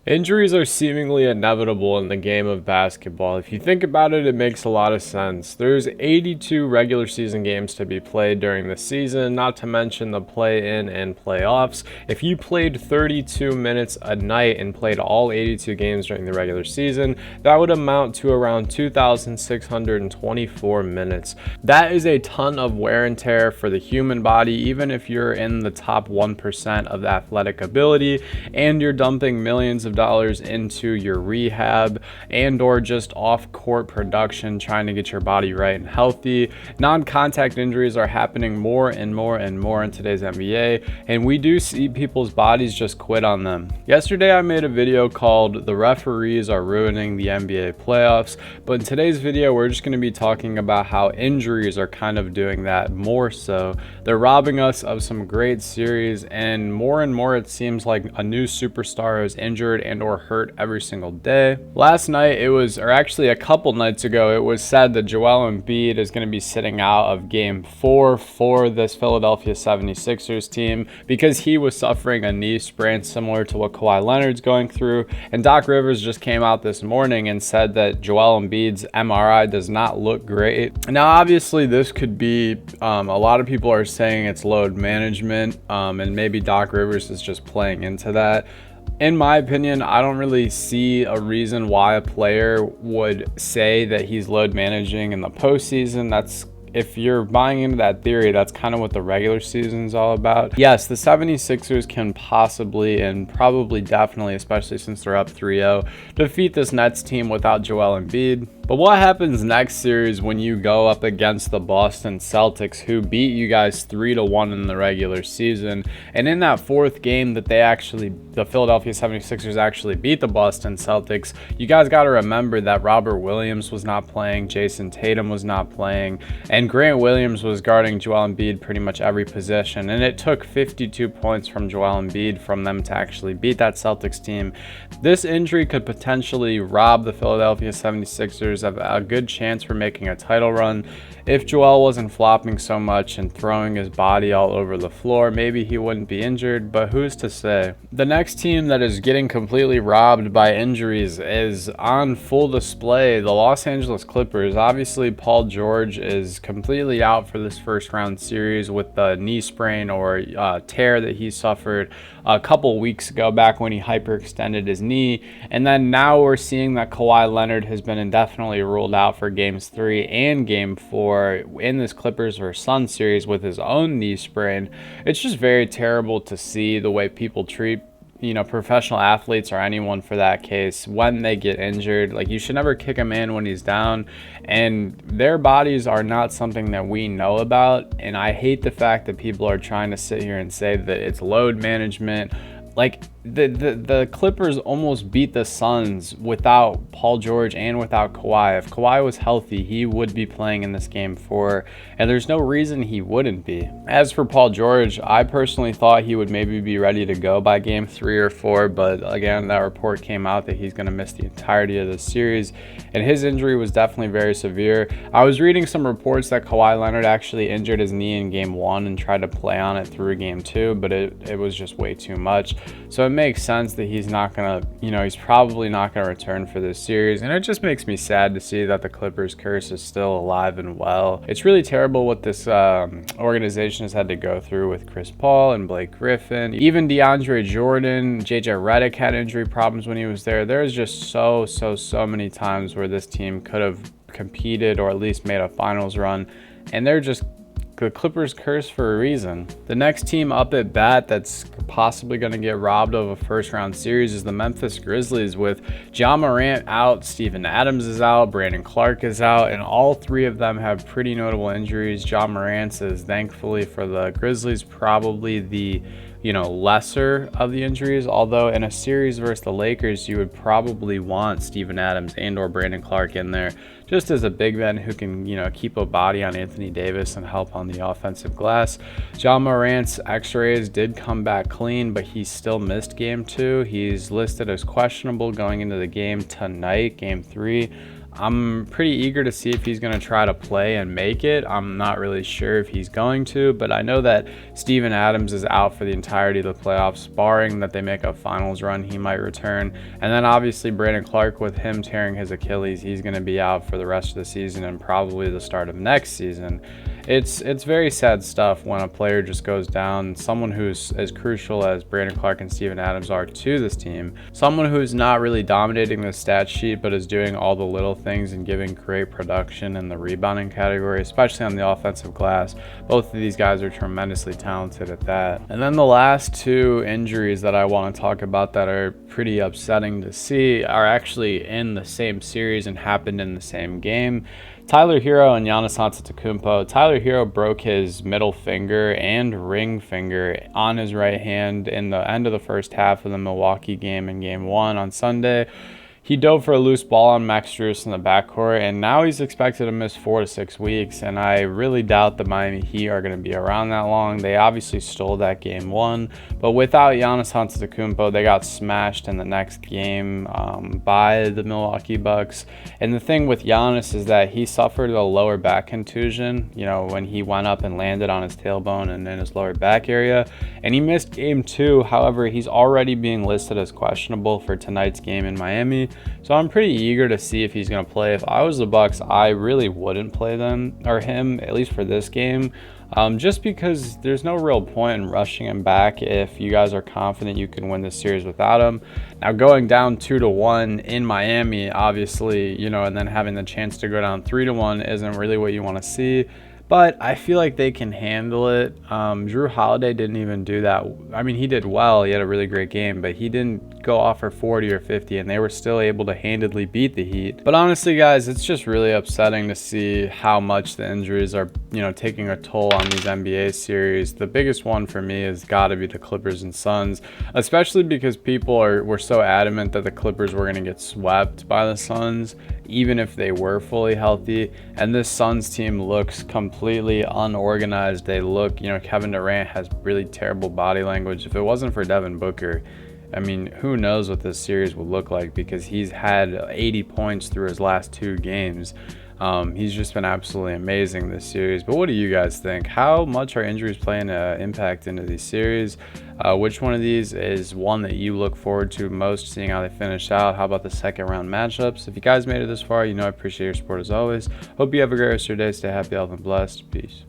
Injuries are seemingly inevitable in the game of basketball. If you think about it, it makes a lot of sense. There's 82 regular season games to be played during the season, not to mention the play-in and playoffs. If you played 32 minutes a night and played all 82 games during the regular season, that would amount to around 2,624 minutes. That is a ton of wear and tear for the human body, even if you're in the top 1% of athletic ability and you're dumping millions of dollars into your rehab and or just off-court production trying to get your body right and healthy. Non-contact injuries are happening more and more and more in today's NBA, and we do see people's bodies just quit on them. Yesterday I made a video called "The Referees Are Ruining the NBA Playoffs," but in today's video we're just going to be talking about how injuries are kind of doing that more so. They're robbing us of some great series, and more it seems like a new superstar is injured and or hurt every single day. Last night or actually a couple nights ago, it was said that Joel Embiid is going to be sitting out of game 4 for this Philadelphia 76ers team because he was suffering a knee sprain similar to what Kawhi Leonard's going through. And Doc Rivers just came out this morning and said that Joel Embiid's MRI does not look great. Now obviously this could be, a lot of people are saying it's load management, and maybe Doc Rivers is just playing into that. In my opinion, I don't really see a reason why a player would say that he's load managing in the postseason. If you're buying into that theory, that's kind of what the regular season is all about. Yes, the 76ers can possibly and probably definitely, especially since they're up 3-0, defeat this Nets team without Joel Embiid. But what happens next series when you go up against the Boston Celtics, who beat you guys 3-1 in the regular season? And in that fourth game that the Philadelphia 76ers actually beat the Boston Celtics, you guys got to remember that Robert Williams was not playing, Jason Tatum was not playing, and Grant Williams was guarding Joel Embiid pretty much every possession. And it took 52 points from Joel Embiid from them to actually beat that Celtics team. This injury could potentially rob the Philadelphia 76ers of a good chance for making a title run. If Joel wasn't flopping so much and throwing his body all over the floor, maybe he wouldn't be injured, but who's to say? The next team that is getting completely robbed by injuries is on full display, the Los Angeles Clippers. Obviously, Paul George is completely out for this first round series with the knee sprain or tear that he suffered a couple weeks ago back when he hyperextended his knee. And then now we're seeing that Kawhi Leonard has been indefinitely ruled out for games 3 and game 4 in this Clippers vs Suns series with his own knee sprain. It's just very terrible to see the way people treat professional athletes or anyone for that case when they get injured. Like, you should never kick a man when he's down, and their bodies are not something that we know about. And I hate the fact that people are trying to sit here and say that it's load management. Like, the Clippers almost beat the Suns without Paul George and without Kawhi. If Kawhi was healthy, he would be playing in this game 4, and there's no reason he wouldn't be. As for Paul George, I personally thought he would maybe be ready to go by game 3 or 4, but again, that report came out that he's going to miss the entirety of the series, and his injury was definitely very severe. I was reading some reports that Kawhi Leonard actually injured his knee in game 1 and tried to play on it through game 2, but it was just way too much. So it makes sense that he's probably not going to return for this series. And it just makes me sad to see that the Clippers curse is still alive and well. It's really terrible what this organization has had to go through with Chris Paul and Blake Griffin. Even DeAndre Jordan, JJ Redick had injury problems when he was there. There's just so many times where this team could have competed or at least made a finals run, and they're just the Clippers curse for a reason. The next team up at bat that's possibly going to get robbed of a first round series is the Memphis Grizzlies. With Ja Morant out, Steven Adams is out, Brandon Clark is out, and all three of them have pretty notable injuries. Ja Morant's is, thankfully for the Grizzlies, probably the lesser of the injuries, although in a series versus the Lakers, you would probably want Steven Adams and or Brandon Clark in there just as a big man who can, keep a body on Anthony Davis and help on the offensive glass. Ja Morant's x-rays did come back clean, but he still missed game 2. He's listed as questionable going into the game tonight, game 3. I'm pretty eager to see if he's going to try to play and make it. I'm not really sure if he's going to, but I know that Steven Adams is out for the entirety of the playoffs, barring that they make a finals run. He might return. And then obviously Brandon Clark, with him tearing his Achilles, he's going to be out for the rest of the season and probably the start of next season. It's very sad stuff when a player just goes down. Someone who's as crucial as Brandon Clark and Steven Adams are to this team, someone who's not really dominating the stat sheet but is doing all the little things and giving great production in the rebounding category, especially on the offensive glass. Both of these guys are tremendously talented at that. And then the last two injuries that I want to talk about that are pretty upsetting to see are actually in the same series and happened in the same game. Tyler Hero and Giannis Antetokounmpo. Tyler Hero broke his middle finger and ring finger on his right hand in the end of the first half of the Milwaukee game in Game 1 on Sunday. He dove for a loose ball on Max Strus in the backcourt, and now he's expected to miss 4 to 6 weeks, and I really doubt the Miami Heat are going to be around that long. They obviously stole that Game 1, but without Giannis Antetokounmpo, they got smashed in the next game by the Milwaukee Bucks. And the thing with Giannis is that he suffered a lower back contusion, when he went up and landed on his tailbone and in his lower back area, and he missed Game 2. However, he's already being listed as questionable for tonight's game in Miami. So I'm pretty eager to see if he's going to play. If I was the Bucks, I really wouldn't play him, at least for this game, just because there's no real point in rushing him back if you guys are confident you can win this series without him. Now, going down 2-1 in Miami, obviously, and then having the chance to go down 3-1 isn't really what you want to see. But I feel like they can handle it. Drew Holiday didn't even do that. I mean, he did well. He had a really great game, but he didn't go off for 40 or 50, and they were still able to handedly beat the Heat. But honestly, guys, it's just really upsetting to see how much the injuries are, taking a toll on these NBA series. The biggest one for me has got to be the Clippers and Suns, especially because people were so adamant that the Clippers were going to get swept by the Suns, even if they were fully healthy. And this Suns team looks completely unorganized. They look, Kevin Durant has really terrible body language. If it wasn't for Devin Booker, I mean, who knows what this series would look like, because he's had 80 points through his last 2 games. He's just been absolutely amazing this series. But what do you guys think? How much are injuries playing an impact into these series? Which one of these is one that you look forward to most, seeing how they finish out? How about the second round matchups? If you guys made it this far, I appreciate your support as always. Hope you have a great rest of your day. Stay happy, healthy, and blessed. Peace.